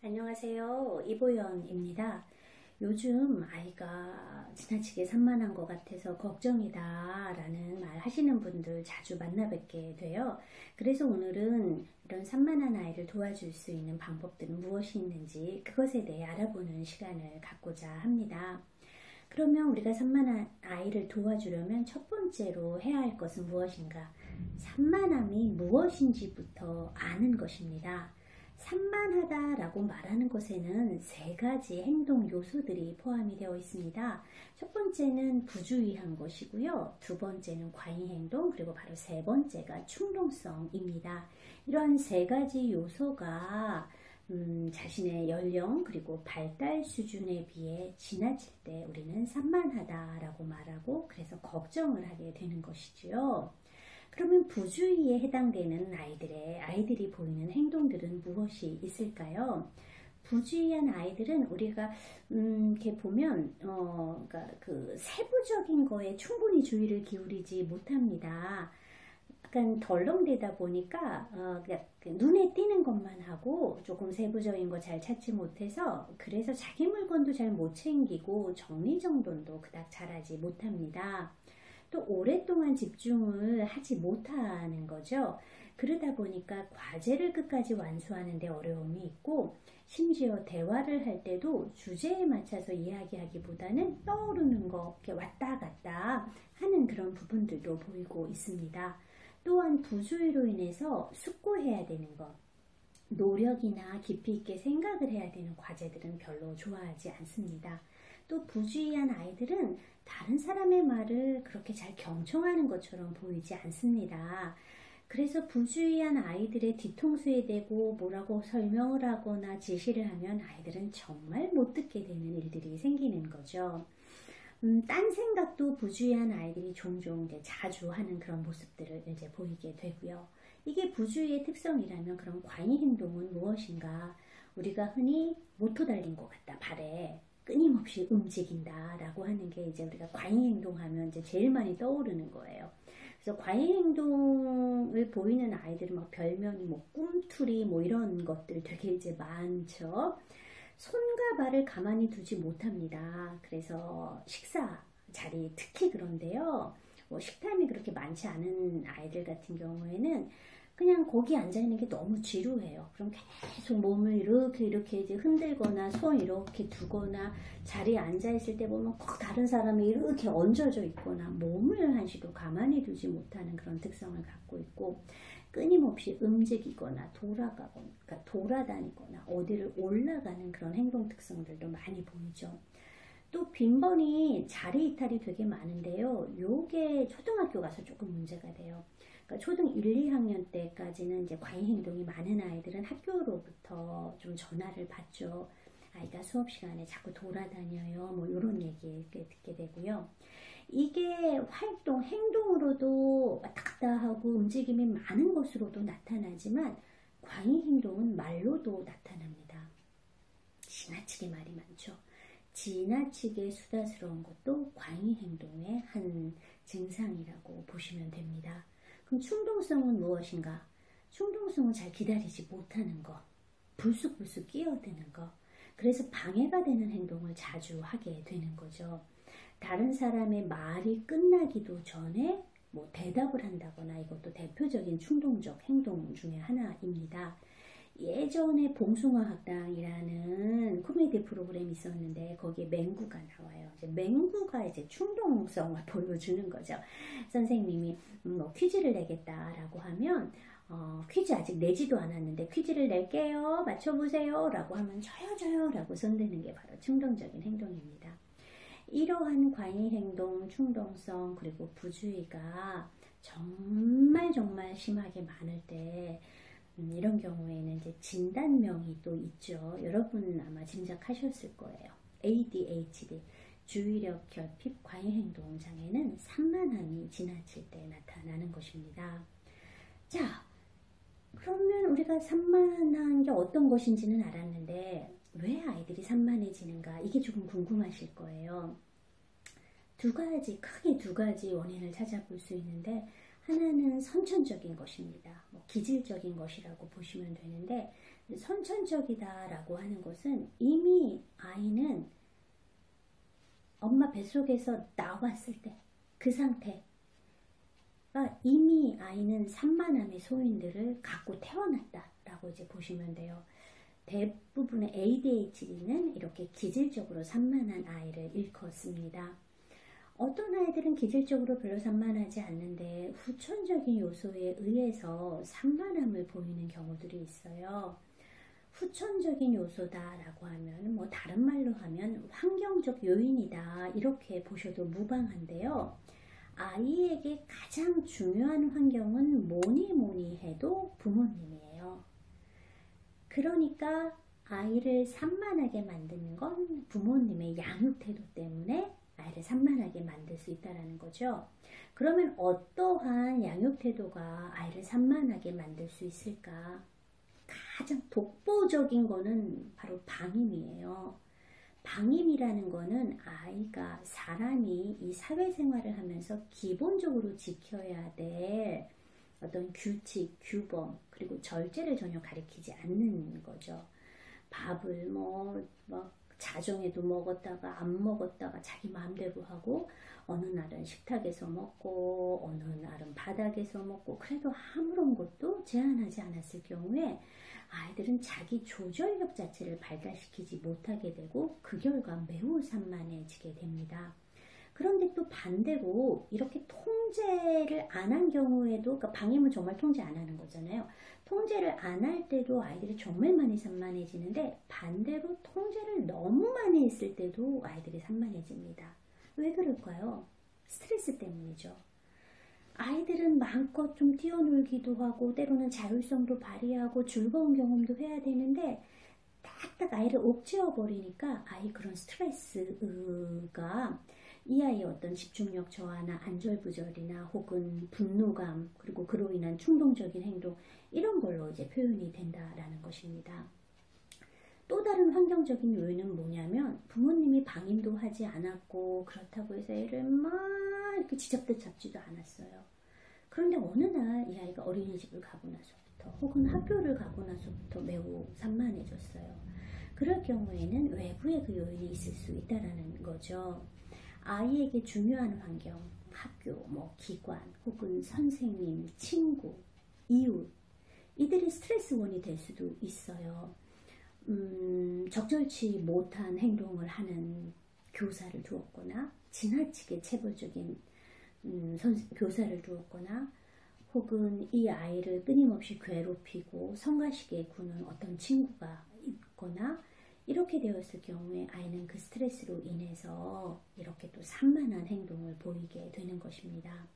안녕하세요. 이보연입니다. 요즘 아이가 지나치게 산만한 것 같아서 걱정이다 라는 말 하시는 분들 자주 만나 뵙게 돼요. 그래서 오늘은 이런 산만한 아이를 도와줄 수 있는 방법들은 무엇이 있는지 그것에 대해 알아보는 시간을 갖고자 합니다. 그러면 우리가 산만한 아이를 도와주려면 첫 번째로 해야 할 것은 무엇인가? 산만함이 무엇인지부터 아는 것입니다. 산만하다라고 말하는 것에는 세 가지 행동 요소들이 포함이 되어 있습니다. 첫 번째는 부주의한 것이고요. 두 번째는 과잉 행동, 그리고 바로 세 번째가 충동성입니다. 이러한 세 가지 요소가 자신의 연령 그리고 발달 수준에 비해 지나칠 때 우리는 산만하다라고 말하고 그래서 걱정을 하게 되는 것이지요. 그러면 부주의에 해당되는 아이들이 보이는 행동들은 무엇이 있을까요? 부주의한 아이들은 우리가 이렇게 보면 그러니까 그 세부적인 거에 충분히 주의를 기울이지 못합니다. 약간 덜렁대다 보니까 그러니까 눈에 띄는 것만 하고 조금 세부적인 거 잘 찾지 못해서 그래서 자기 물건도 잘 못 챙기고 정리정돈도 그닥 잘하지 못합니다. 또 오랫동안 집중을 하지 못하는 거죠. 그러다 보니까 과제를 끝까지 완수하는 데 어려움이 있고 심지어 대화를 할 때도 주제에 맞춰서 이야기하기보다는 떠오르는 거 이렇게 왔다 갔다 하는 그런 부분들도 보이고 있습니다. 또한 부주의로 인해서 숙고해야 되는 것, 노력이나 깊이 있게 생각을 해야 되는 과제들은 별로 좋아하지 않습니다. 또 부주의한 아이들은 다른 사람의 말을 그렇게 잘 경청하는 것처럼 보이지 않습니다. 그래서 부주의한 아이들의 뒤통수에 대고 뭐라고 설명을 하거나 지시를 하면 아이들은 정말 못 듣게 되는 일들이 생기는 거죠. 딴 생각도 부주의한 아이들이 종종 자주 하는 그런 모습들을 이제 보이게 되고요. 이게 부주의의 특성이라면 그럼 과잉 행동은 무엇인가? 우리가 흔히 모터 달린 것 같다, 발에. 끊임없이 움직인다 라고 하는 게 이제 우리가 과잉 행동하면 이제 제일 많이 떠오르는 거예요. 그래서 과잉 행동을 보이는 아이들은 막 별명이 뭐 꿈틀이 뭐 이런 것들 되게 이제 많죠. 손과 발을 가만히 두지 못합니다. 그래서 식사 자리 특히 그런데요. 뭐 식탐이 그렇게 많지 않은 아이들 같은 경우에는 그냥 거기 앉아있는 게 너무 지루해요. 그럼 계속 몸을 이렇게 이제 흔들거나 손 이렇게 두거나 자리에 앉아있을 때 보면 꼭 다른 사람이 이렇게 얹어져 있거나 몸을 한시도 가만히 두지 못하는 그런 특성을 갖고 있고 끊임없이 움직이거나 그러니까 돌아다니거나 어디를 올라가는 그런 행동 특성들도 많이 보이죠. 또 빈번히 자리 이탈이 되게 많은데요. 요게 초등학교 가서 조금 문제가 돼요. 그러니까 초등 1, 2학년 때까지는 이제 과잉 행동이 많은 아이들은 학교로부터 좀 전화를 받죠. 아이가 수업 시간에 자꾸 돌아다녀요. 뭐 이런 얘기 듣게 되고요. 이게 행동으로도 왔다 갔다 하고 움직임이 많은 것으로도 나타나지만 과잉 행동은 말로도 나타납니다. 지나치게 말이 많죠. 지나치게 수다스러운 것도 과잉 행동의 한 증상이라고 보시면 됩니다. 그럼 충동성은 무엇인가? 충동성은 잘 기다리지 못하는 것, 불쑥불쑥 끼어드는 것, 그래서 방해가 되는 행동을 자주 하게 되는 거죠. 다른 사람의 말이 끝나기도 전에 뭐 대답을 한다거나 이것도 대표적인 충동적 행동 중에 하나입니다. 예전에 봉숭아 학당이라는 코미디 프로그램이 있었는데 거기에 맹구가 나와요. 이제 맹구가 이제 충동성을 보여주는 거죠. 선생님이 뭐 퀴즈를 내겠다라고 하면 퀴즈 아직 내지도 않았는데 퀴즈를 낼게요. 맞춰보세요. 라고 하면 저요 라고 손드는 게 바로 충동적인 행동입니다. 이러한 과잉 행동, 충동성 그리고 부주의가 정말 심하게 많을 때 이런 경우에는 이제 진단명이 또 있죠. 여러분 아마 짐작하셨을 거예요. ADHD, 주의력 결핍 과잉 행동 장애는 산만함이 지나칠 때 나타나는 것입니다. 자, 그러면 우리가 산만한 게 어떤 것인지는 알았는데 왜 아이들이 산만해지는가? 이게 조금 궁금하실 거예요. 크게 두 가지 원인을 찾아볼 수 있는데 하나는 선천적인 것입니다. 뭐 기질적인 것이라고 보시면 되는데, 선천적이다라고 하는 것은 이미 아이는 엄마 뱃속에서 나왔을 때 그 상태가 이미 아이는 산만함의 소인들을 갖고 태어났다라고 이제 보시면 돼요. 대부분의 ADHD는 이렇게 기질적으로 산만한 아이를 일컫습니다. 어떤 아이들은 기질적으로 별로 산만하지 않는데 후천적인 요소에 의해서 산만함을 보이는 경우들이 있어요. 후천적인 요소다라고 하면 뭐 다른 말로 하면 환경적 요인이다 이렇게 보셔도 무방한데요. 아이에게 가장 중요한 환경은 뭐니 해도 부모님이에요. 그러니까 아이를 산만하게 만드는 건 부모님의 양육 태도 때문에 아이를 산만하게 만들 수 있다는 거죠. 그러면 어떠한 양육 태도가 아이를 산만하게 만들 수 있을까? 가장 독보적인 거는 바로 방임이에요. 방임이라는 거는 아이가 사람이 이 사회생활을 하면서 기본적으로 지켜야 될 어떤 규칙, 규범, 그리고 절제를 전혀 가리키지 않는 거죠. 밥을 자정에도 먹었다가 안 먹었다가 자기 마음대로 하고 어느 날은 식탁에서 먹고 어느 날은 바닥에서 먹고 그래도 아무런 것도 제한하지 않았을 경우에 아이들은 자기 조절력 자체를 발달시키지 못하게 되고 그 결과 매우 산만해지게 됩니다. 그런데 또 반대로 이렇게 통제를 안 한 경우에도, 그러니까 방임은 정말 통제 안 하는 거잖아요. 통제를 안 할 때도 아이들이 정말 많이 산만해지는데 반대로 통제를 너무 많이 했을 때도 아이들이 산만해집니다. 왜 그럴까요? 스트레스 때문이죠. 아이들은 마음껏 좀 뛰어놀기도 하고 때로는 자율성도 발휘하고 즐거운 경험도 해야 되는데 딱딱 아이를 옥죄어 버리니까 아이 그런 스트레스가 이 아이의 어떤 집중력 저하나 안절부절이나 혹은 분노감 그리고 그로 인한 충동적인 행동 이런 걸로 이제 표현이 된다라는 것입니다. 또 다른 환경적인 요인은 뭐냐면 부모님이 방임도 하지 않았고 그렇다고 해서 애를 막 이렇게 지잡듯 잡지도 않았어요. 그런데 어느 날 이 아이가 어린이집을 가고 나서부터 혹은 학교를 가고 나서부터 매우 산만해졌어요. 그럴 경우에는 외부의 그 요인이 있을 수 있다는 거죠. 아이에게 중요한 환경, 학교, 기관, 혹은 선생님, 친구, 이웃 이들이 스트레스원이 될 수도 있어요. 적절치 못한 행동을 하는 교사를 두었거나 지나치게 체벌적인 교사를 두었거나 혹은 이 아이를 끊임없이 괴롭히고 성가시게 구는 어떤 친구가 있거나 이렇게 되었을 경우에 아이는 그 스트레스로 인해서 이렇게 또 산만한 행동을 보이게 되는 것입니다.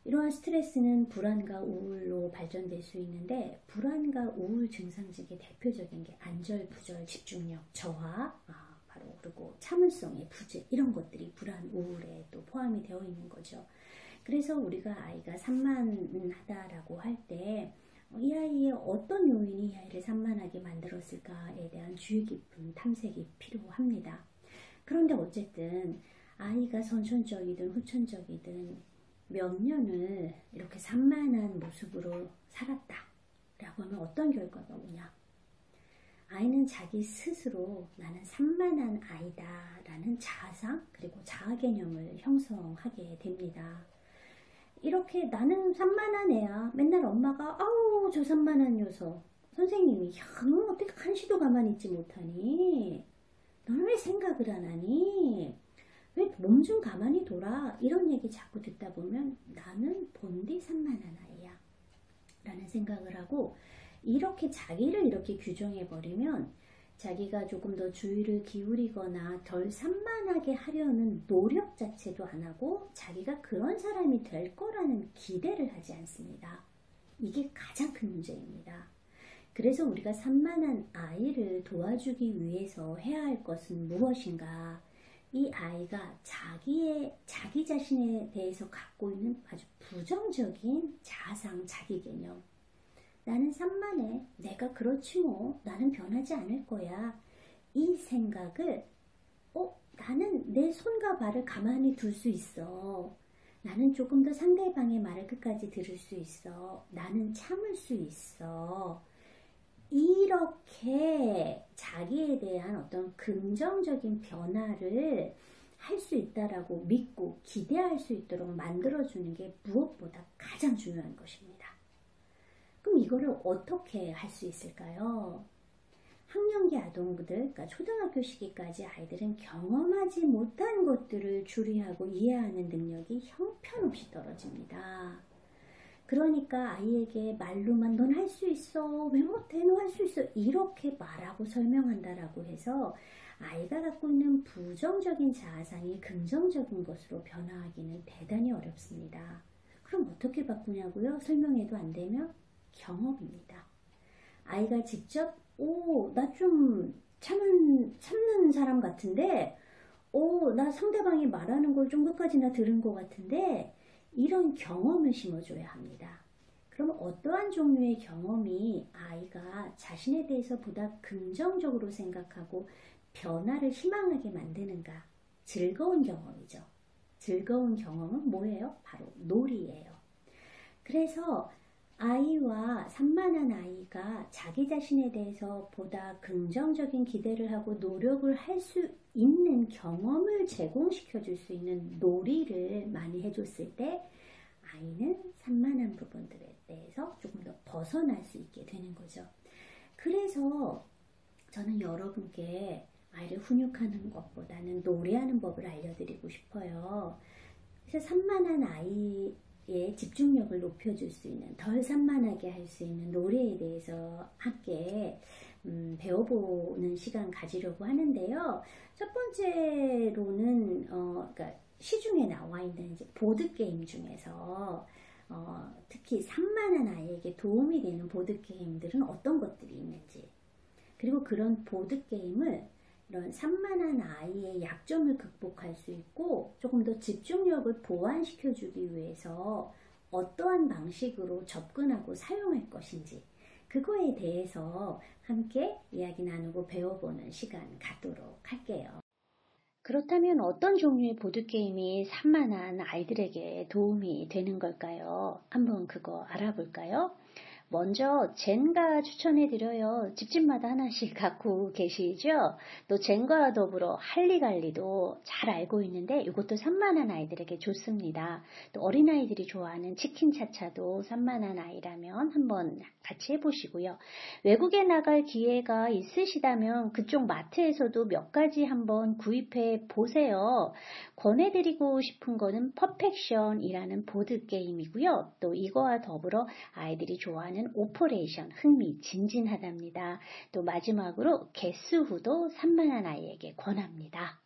이러한 스트레스는 불안과 우울로 발전될 수 있는데 불안과 우울 증상 중에 대표적인 게 안절부절, 집중력 저하, 바로 그리고 참을성의 부재 이런 것들이 불안, 우울에 또 포함이 되어 있는 거죠. 그래서 우리가 아이가 산만하다라고 할 때 이 아이의 어떤 요인이 이 아이를 산만하게 만들었을까에 대한 주의 깊은 탐색이 필요합니다. 그런데 어쨌든 아이가 선천적이든 후천적이든 몇 년을 이렇게 산만한 모습으로 살았다라고 하면 어떤 결과가 오냐? 아이는 자기 스스로 나는 산만한 아이다 라는 자아상 그리고 자아 개념을 형성하게 됩니다. 이렇게 나는 산만한 애야. 맨날 엄마가 아우 저 산만한 녀석. 선생님이 야 너 어떻게 한시도 가만히 있지 못하니? 너는 왜 생각을 안 하니? 왜 몸 좀 가만히 둬라. 이런 얘기 자꾸 듣다 보면 나는 본디 산만한 아이야 라는 생각을 하고 이렇게 자기를 이렇게 규정해 버리면 자기가 조금 더 주의를 기울이거나 덜 산만하게 하려는 노력 자체도 안 하고 자기가 그런 사람이 될 거라는 기대를 하지 않습니다. 이게 가장 큰 문제입니다. 그래서 우리가 산만한 아이를 도와주기 위해서 해야 할 것은 무엇인가? 이 아이가 자기 자신에 대해서 갖고 있는 아주 부정적인 자아상 자기 개념. 나는 산만해. 내가 그렇지 뭐. 나는 변하지 않을 거야. 이 생각을 나는 내 손과 발을 가만히 둘 수 있어. 나는 조금 더 상대방의 말을 끝까지 들을 수 있어. 나는 참을 수 있어. 이렇게 자기에 대한 어떤 긍정적인 변화를 할 수 있다라고 믿고 기대할 수 있도록 만들어주는 게 무엇보다 가장 중요한 것입니다. 그럼 이거를 어떻게 할 수 있을까요? 학령기 아동들, 그러니까 초등학교 시기까지 아이들은 경험하지 못한 것들을 추리하고 이해하는 능력이 형편없이 떨어집니다. 그러니까 아이에게 말로만 넌 할 수 있어, 왜 못해, 너 할 수 있어 이렇게 말하고 설명한다라고 해서 아이가 갖고 있는 부정적인 자아상이 긍정적인 것으로 변화하기는 대단히 어렵습니다. 그럼 어떻게 바꾸냐고요? 설명해도 안 되면 경험입니다. 아이가 직접 나 좀 참는 사람 같은데 나 상대방이 말하는 걸 좀 끝까지나 들은 것 같은데 이런 경험을 심어줘야 합니다. 그럼 어떠한 종류의 경험이 아이가 자신에 대해서 보다 긍정적으로 생각하고 변화를 희망하게 만드는가? 즐거운 경험이죠. 즐거운 경험은 뭐예요? 바로 놀이예요. 그래서 아이와 산만한 아이가 자기 자신에 대해서 보다 긍정적인 기대를 하고 노력을 할 수 있는 경험을 제공시켜 줄 수 있는 놀이를 많이 해줬을 때 아이는 산만한 부분들에 대해서 조금 더 벗어날 수 있게 되는 거죠. 그래서 저는 여러분께 아이를 훈육하는 것보다는 놀이하는 법을 알려드리고 싶어요. 그래서 산만한 아이의 집중력을 높여줄 수 있는, 덜 산만하게 할 수 있는 놀이에 대해서 함께 배워보는 시간 가지려고 하는데요. 첫 번째로는 그러니까 시중에 나와 있는 이제 보드게임 중에서 특히 산만한 아이에게 도움이 되는 보드게임들은 어떤 것들이 있는지, 그리고 그런 보드게임을 이런 산만한 아이의 약점을 극복할 수 있고 조금 더 집중력을 보완시켜주기 위해서 어떠한 방식으로 접근하고 사용할 것인지 그거에 대해서 함께 이야기 나누고 배워보는 시간 갖도록 할게요. 그렇다면 어떤 종류의 보드게임이 산만한 아이들에게 도움이 되는 걸까요? 한번 그거 알아볼까요? 먼저 젠가 추천해드려요. 집집마다 하나씩 갖고 계시죠? 또 젠가와 더불어 할리갈리도 잘 알고 있는데 이것도 산만한 아이들에게 좋습니다. 또 어린아이들이 좋아하는 치킨차차도 산만한 아이라면 한번 같이 해보시고요. 외국에 나갈 기회가 있으시다면 그쪽 마트에서도 몇 가지 한번 구입해 보세요. 권해드리고 싶은 거는 퍼펙션이라는 보드게임이고요. 또 이거와 더불어 아이들이 좋아하는 오퍼레이션 흥미진진하답니다. 또 마지막으로 게스후도 산만한 아이에게 권합니다.